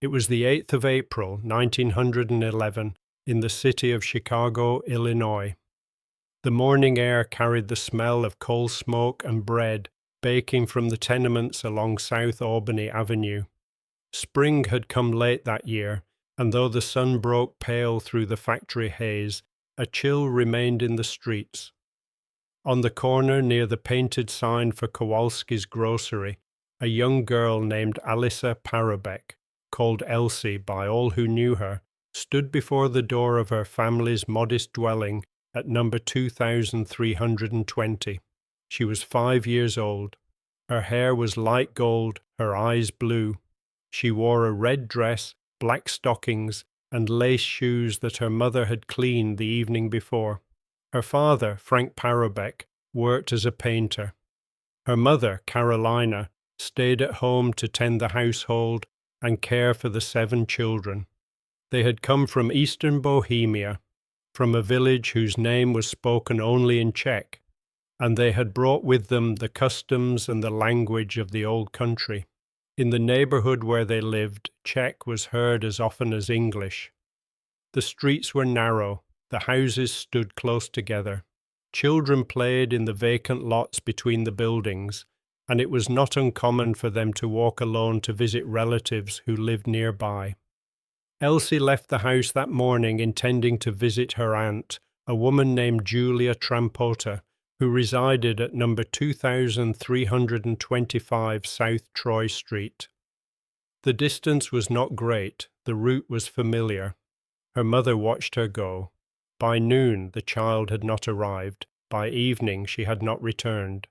It was the 8th of April, 1911, in the city of Chicago, Illinois. The morning air carried the smell of coal smoke and bread baking from the tenements along South Albany Avenue. Spring had come late that year, and though the sun broke pale through the factory haze, a chill remained in the streets. On the corner near the painted sign for Kowalski's grocery, a young girl named Elsie Parobek, called Elsie by all who knew her, stood before the door of her family's modest dwelling at number 2320. She was 5 years old. Her hair was light gold, her eyes blue. She wore a red dress, black stockings, and lace shoes that her mother had cleaned the evening before. Her father, Frank Parobek, worked as a painter. Her mother, Carolina, stayed at home to tend the household and care for the 7 children. They had come from eastern Bohemia, from a village whose name was spoken only in Czech, and they had brought with them the customs and the language of the old country. In the neighborhood where they lived, Czech was heard as often as English. The streets were narrow, the houses stood close together. Children played in the vacant lots between the buildings, and it was not uncommon for them to walk alone to visit relatives who lived nearby. Elsie left the house that morning intending to visit her aunt, a woman named Julia Trampota, who resided at number 2325 South Troy Street. The distance was not great, the route was familiar. Her mother watched her go. By noon the child had not arrived, by evening she had not returned.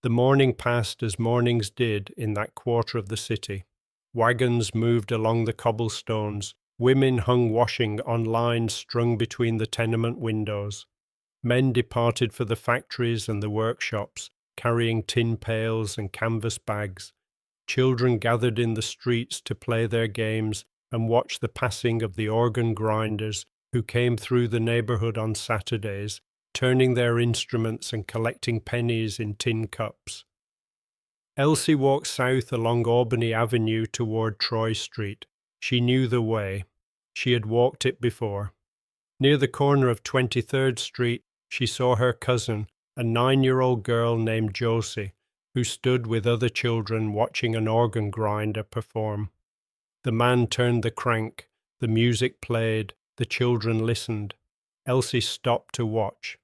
The morning passed as mornings did in that quarter of the city. Wagons moved along the cobblestones, women hung washing on lines strung between the tenement windows. Men departed for the factories and the workshops, carrying tin pails and canvas bags. Children gathered in the streets to play their games and watch the passing of the organ grinders who came through the neighborhood on Saturdays, turning their instruments and collecting pennies in tin cups. Elsie walked south along Albany Avenue toward Troy Street. She knew the way. She had walked it before. Near the corner of 23rd Street, she saw her cousin, a 9-year-old girl named Josie, who stood with other children watching an organ grinder perform. The man turned the crank, the music played, the children listened. Elsie stopped to watch.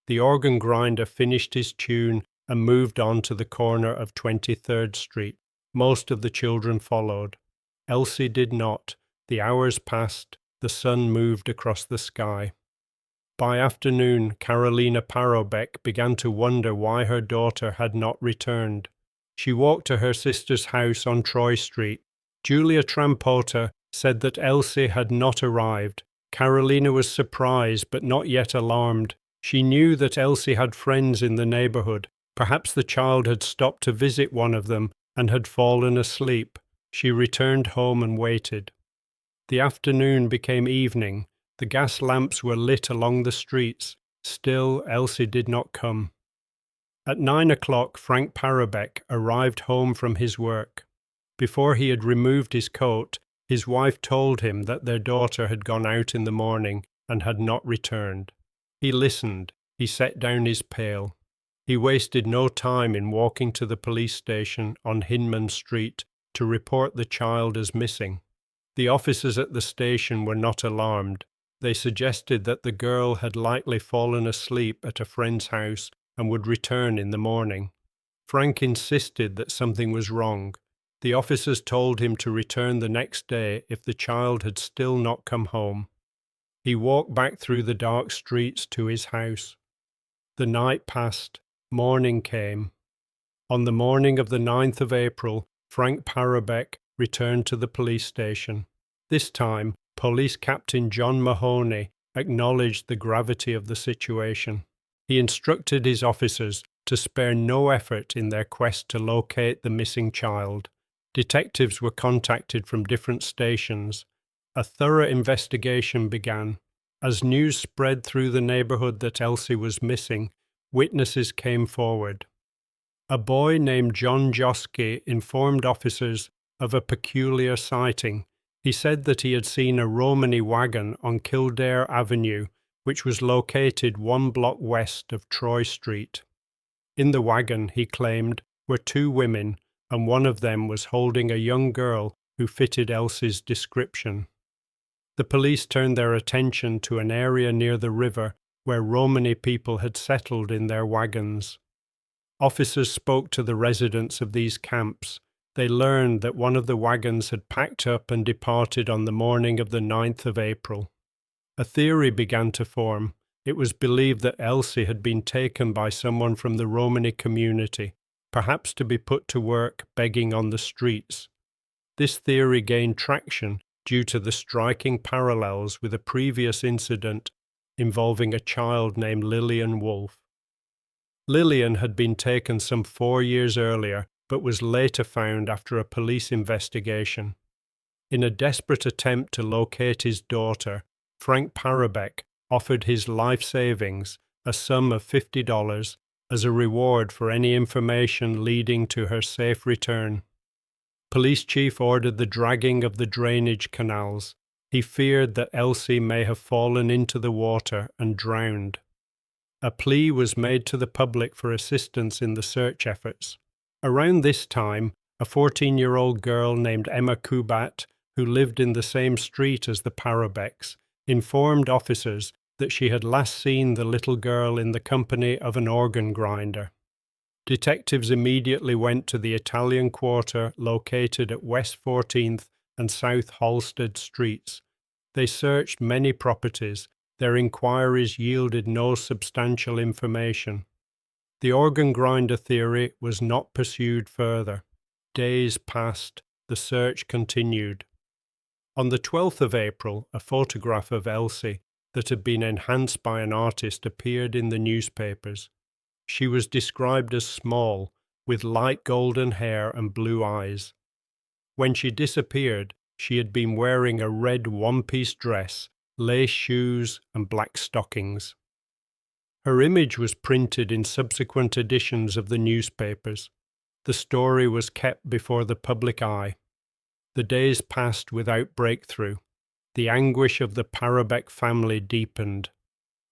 The organ grinder finished his tune and moved on to the corner of 23rd Street. Most of the children followed. Elsie did not. The hours passed. The sun moved across the sky. By afternoon, Carolina Parobek began to wonder why her daughter had not returned. She walked to her sister's house on Troy Street. Julia Trampota said that Elsie had not arrived. Carolina was surprised but not yet alarmed. She knew that Elsie had friends in the neighborhood. Perhaps the child had stopped to visit one of them and had fallen asleep. She returned home and waited. The afternoon became evening. The gas lamps were lit along the streets. Still, Elsie did not come. At 9 o'clock, Frank Parobek arrived home from his work. Before he had removed his coat, his wife told him that their daughter had gone out in the morning and had not returned. He listened. He set down his pail. He wasted no time in walking to the police station on Hinman Street to report the child as missing. The officers at the station were not alarmed. They suggested that the girl had likely fallen asleep at a friend's house and would return in the morning. Frank insisted that something was wrong. The officers told him to return the next day if the child had still not come home. He walked back through the dark streets to his house. The night passed. Morning came. On the morning of the 9th of April, Frank Parobek returned to the police station. This time, Police Captain John Mahoney acknowledged the gravity of the situation. He instructed his officers to spare no effort in their quest to locate the missing child. Detectives were contacted from different stations. A thorough investigation began. As news spread through the neighborhood that Elsie was missing, witnesses came forward. A boy named John Joski informed officers of a peculiar sighting. He said that he had seen a Romany wagon on Kildare Avenue, which was located 1 block west of Troy Street. In the wagon, he claimed, were 2 women, and one of them was holding a young girl who fitted Elsie's description. The police turned their attention to an area near the river where Romany people had settled in their wagons. Officers spoke to the residents of these camps. They learned that one of the wagons had packed up and departed on the morning of the 9th of April. A theory began to form. It was believed that Elsie had been taken by someone from the Romany community, perhaps to be put to work begging on the streets. This theory gained traction due to the striking parallels with a previous incident involving a child named Lillian Wolfe. Lillian had been taken some 4 years earlier, but was later found after a police investigation. In a desperate attempt to locate his daughter, Frank Parobek offered his life savings, a sum of $50, as a reward for any information leading to her safe return. Police chief ordered the dragging of the drainage canals. He feared that Elsie may have fallen into the water and drowned. A plea was made to the public for assistance in the search efforts. Around this time, a 14-year-old girl named Emma Kubat, who lived in the same street as the Parobeks, informed officers that she had last seen the little girl in the company of an organ grinder. Detectives immediately went to the Italian Quarter located at West 14th and South Halsted Streets. They searched many properties. Their inquiries yielded no substantial information. The organ grinder theory was not pursued further. Days passed. The search continued. On the 12th of April, a photograph of Elsie that had been enhanced by an artist appeared in the newspapers. She was described as small, with light golden hair and blue eyes. When she disappeared, she had been wearing a red one-piece dress, lace shoes, and black stockings. Her image was printed in subsequent editions of the newspapers. The story was kept before the public eye. The days passed without breakthrough. The anguish of the Parobek family deepened.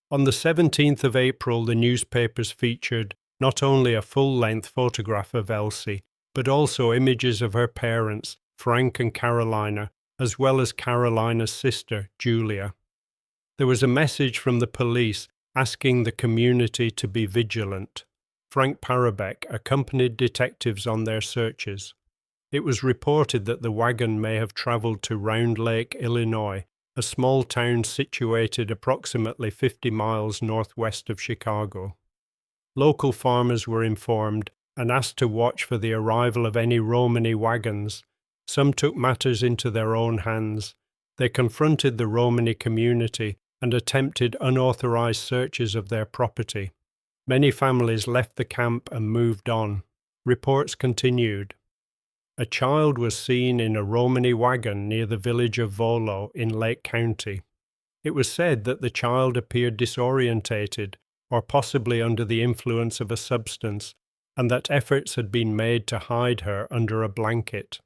On the 17th of April, the newspapers featured not only a full-length photograph of Elsie, but also images of her parents, Frank and Carolina, as well as Carolina's sister, Julia. There was a message from the police asking the community to be vigilant. Frank Parobek accompanied detectives on their searches. It was reported that the wagon may have traveled to Round Lake, Illinois, a small town situated approximately 50 miles northwest of Chicago. Local farmers were informed and asked to watch for the arrival of any Romany wagons. Some took matters into their own hands. They confronted the Romany community and attempted unauthorized searches of their property. Many families left the camp and moved on. Reports continued. A child was seen in a Romany wagon near the village of Volo in Lake County. It was said that the child appeared disorientated or possibly under the influence of a substance, and that efforts had been made to hide her under a blanket.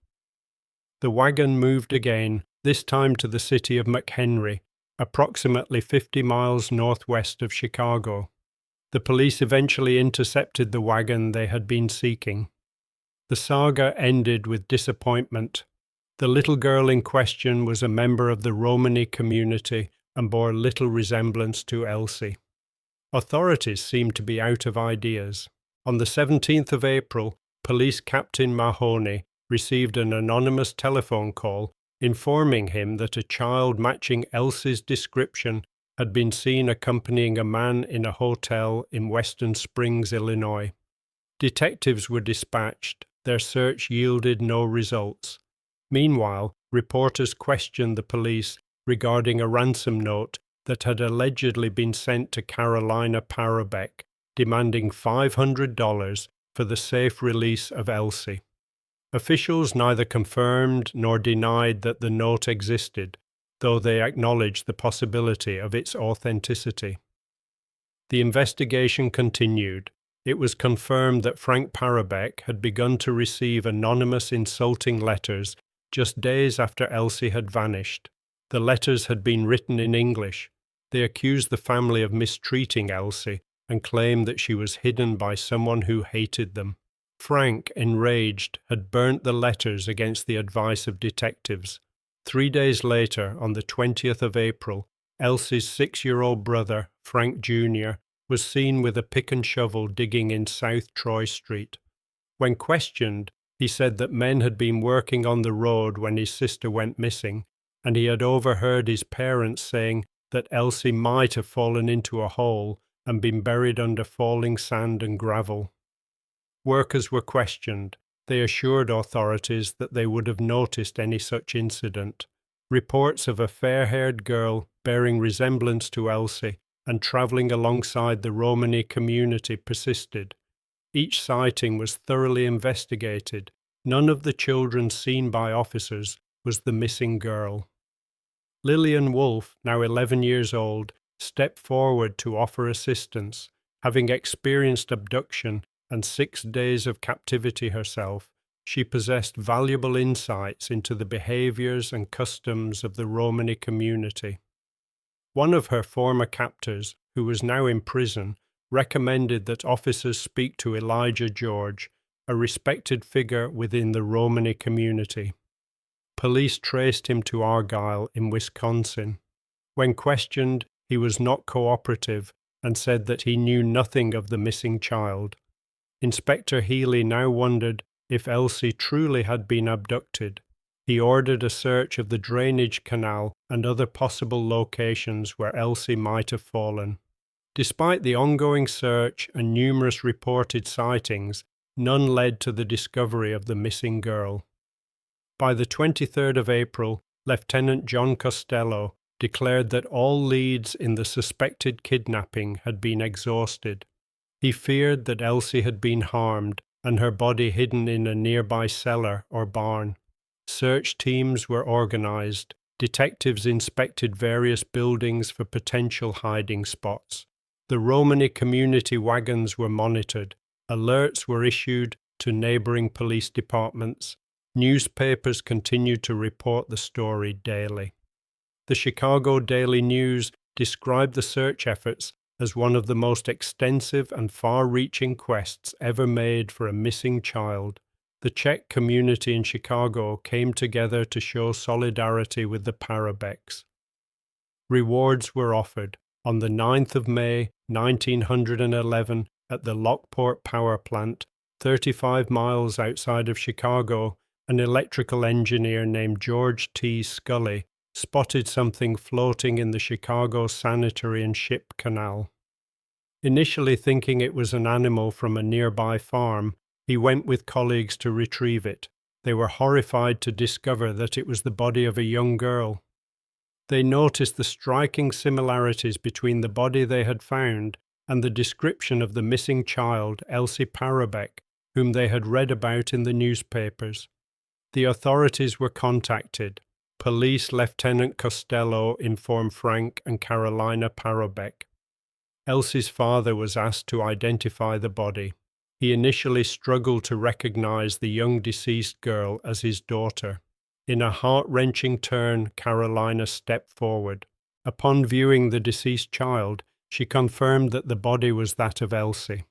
The wagon moved again, this time to the city of McHenry, approximately 50 miles northwest of Chicago. The police eventually intercepted the wagon they had been seeking. The saga ended with disappointment. The little girl in question was a member of the Romany community and bore little resemblance to Elsie. Authorities seemed to be out of ideas. On the 17th of April, Police Captain Mahoney received an anonymous telephone call informing him that a child matching Elsie's description had been seen accompanying a man in a hotel in Western Springs, Illinois. Detectives were dispatched. Their search yielded no results. Meanwhile, reporters questioned the police regarding a ransom note that had allegedly been sent to Carolina Parobek, demanding $500 for the safe release of Elsie. Officials neither confirmed nor denied that the note existed, though they acknowledged the possibility of its authenticity. The investigation continued. It was confirmed that Frank Parobek had begun to receive anonymous insulting letters just days after Elsie had vanished. The letters had been written in English. They accused the family of mistreating Elsie and claimed that she was hidden by someone who hated them. Frank, enraged, had burnt the letters against the advice of detectives. 3 days later, on the 20th of April, Elsie's 6-year-old brother, Frank Jr., was seen with a pick and shovel digging in South Troy Street. When questioned, he said that men had been working on the road when his sister went missing, and he had overheard his parents saying that Elsie might have fallen into a hole and been buried under falling sand and gravel. Workers were questioned. They assured authorities that they would have noticed any such incident. Reports of a fair-haired girl bearing resemblance to Elsie and travelling alongside the Romany community persisted. Each sighting was thoroughly investigated. None of the children seen by officers was the missing girl. Lillian Wolfe, now 11 years old, stepped forward to offer assistance. Having experienced abduction and 6 days of captivity herself, she possessed valuable insights into the behaviours and customs of the Romany community. One of her former captors, who was now in prison, recommended that officers speak to Elijah George, a respected figure within the Romany community. Police traced him to Argyle in Wisconsin. When questioned, he was not cooperative and said that he knew nothing of the missing child. Inspector Healy now wondered if Elsie truly had been abducted. He ordered a search of the drainage canal and other possible locations where Elsie might have fallen. Despite the ongoing search and numerous reported sightings, none led to the discovery of the missing girl. By the 23rd of April, Lieutenant John Costello declared that all leads in the suspected kidnapping had been exhausted. He feared that Elsie had been harmed and her body hidden in a nearby cellar or barn. Search teams were organized. Detectives inspected various buildings for potential hiding spots. The Romany community wagons were monitored. Alerts were issued to neighboring police departments. Newspapers continued to report the story daily. The Chicago Daily News described the search efforts as one of the most extensive and far-reaching quests ever made for a missing child. The Czech community in Chicago came together to show solidarity with the Parobeks. Rewards were offered. On the 9th of May, 1911, at the Lockport Power Plant, 35 miles outside of Chicago, an electrical engineer named George T. Scully spotted something floating in the Chicago Sanitary and Ship Canal. Initially thinking it was an animal from a nearby farm, he went with colleagues to retrieve it. They were horrified to discover that it was the body of a young girl. They noticed the striking similarities between the body they had found and the description of the missing child, Elsie Parobek, whom they had read about in the newspapers. The authorities were contacted. Police Lieutenant Costello informed Frank and Carolina Parobek. Elsie's father was asked to identify the body. He initially struggled to recognize the young deceased girl as his daughter. In a heart-wrenching turn, Carolina stepped forward. Upon viewing the deceased child, she confirmed that the body was that of Elsie.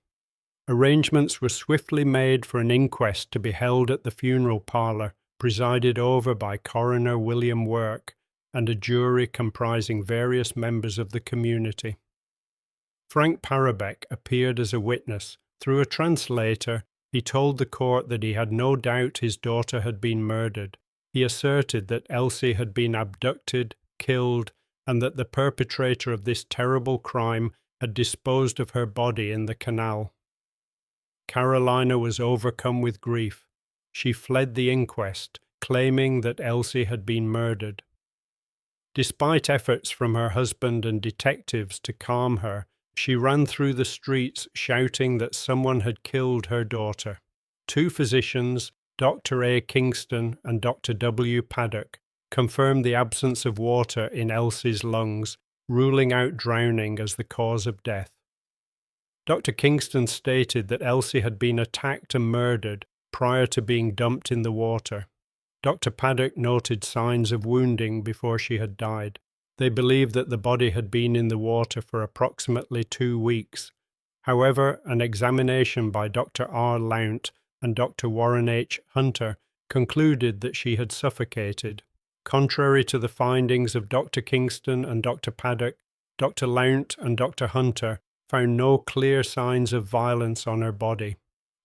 Arrangements were swiftly made for an inquest to be held at the funeral parlor, presided over by Coroner William Work and a jury comprising various members of the community. Frank Parobek appeared as a witness. Through a translator, he told the court that he had no doubt his daughter had been murdered. He asserted that Elsie had been abducted, killed, and that the perpetrator of this terrible crime had disposed of her body in the canal. Carolina was overcome with grief. She fled the inquest, claiming that Elsie had been murdered. Despite efforts from her husband and detectives to calm her, she ran through the streets shouting that someone had killed her daughter. 2 physicians, Dr. A. Kingston and Dr. W. Paddock, confirmed the absence of water in Elsie's lungs, ruling out drowning as the cause of death. Dr. Kingston stated that Elsie had been attacked and murdered prior to being dumped in the water. Dr. Paddock noted signs of wounding before she had died. They believed that the body had been in the water for approximately 2 weeks. However, an examination by Dr. R. Lount and Dr. Warren H. Hunter concluded that she had suffocated. Contrary to the findings of Dr. Kingston and Dr. Paddock, Dr. Lount and Dr. Hunter found no clear signs of violence on her body.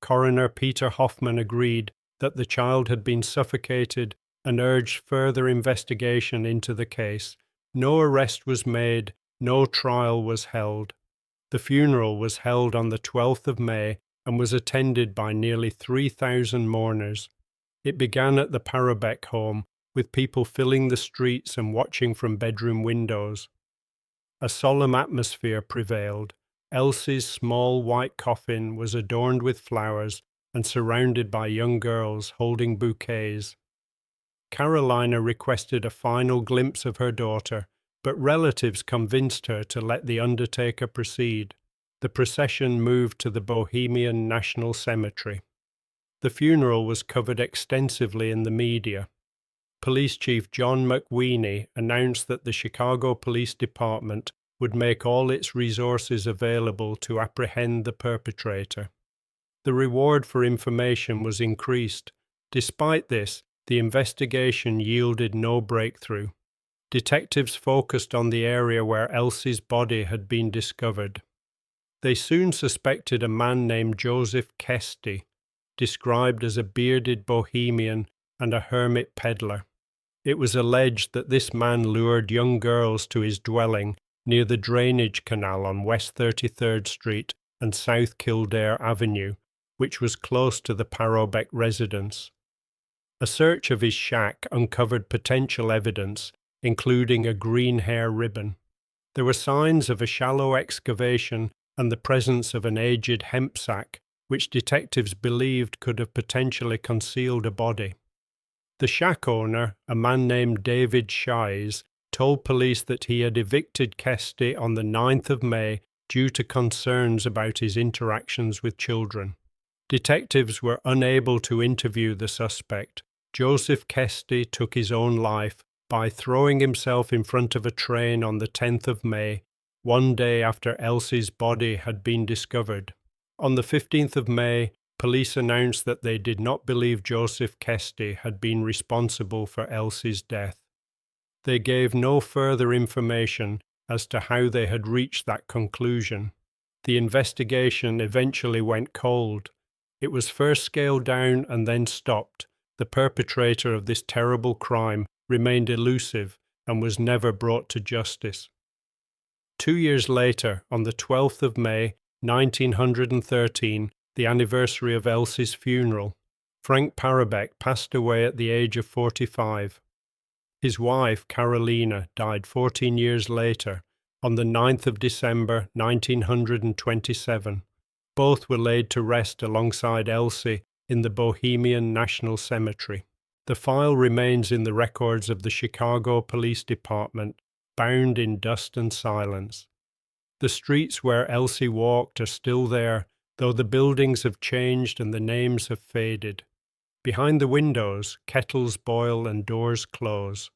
Coroner Peter Hoffman agreed that the child had been suffocated and urged further investigation into the case. No arrest was made, no trial was held. The funeral was held on the 12th of May and was attended by nearly 3,000 mourners. It began at the Parobek home, with people filling the streets and watching from bedroom windows. A solemn atmosphere prevailed. Elsie's small white coffin was adorned with flowers and surrounded by young girls holding bouquets. Carolina requested a final glimpse of her daughter, but relatives convinced her to let the undertaker proceed. The procession moved to the Bohemian National Cemetery. The funeral was covered extensively in the media. Police Chief John McWeeny announced that the Chicago Police Department would make all its resources available to apprehend the perpetrator. The reward for information was increased. Despite this, the investigation yielded no breakthrough. Detectives focused on the area where Elsie's body had been discovered. They soon suspected a man named Joseph Kesty, described as a bearded bohemian and a hermit peddler. It was alleged that this man lured young girls to his dwelling near the drainage canal on West 33rd Street and South Kildare Avenue, which was close to the Parobek residence. A search of his shack uncovered potential evidence, including a green hair ribbon. There were signs of a shallow excavation and the presence of an aged hemp sack, which detectives believed could have potentially concealed a body. The shack owner, a man named David Shies, told police that he had evicted Kesty on the 9th of May due to concerns about his interactions with children. Detectives were unable to interview the suspect. Joseph Kesty took his own life by throwing himself in front of a train on the 10th of May, one day after Elsie's body had been discovered. On the 15th of May, police announced that they did not believe Joseph Kesty had been responsible for Elsie's death. They gave no further information as to how they had reached that conclusion. The investigation eventually went cold. It was first scaled down and then stopped. The perpetrator of this terrible crime remained elusive and was never brought to justice. 2 years later, on the 12th of May, 1913, the anniversary of Elsie's funeral, Frank Parobek passed away at the age of 45. His wife, Carolina, died 14 years later, on the 9th of December, 1927. Both were laid to rest alongside Elsie in the Bohemian National Cemetery. The file remains in the records of the Chicago Police Department, bound in dust and silence. The streets where Elsie walked are still there, though the buildings have changed and the names have faded. Behind the windows, kettles boil and doors close.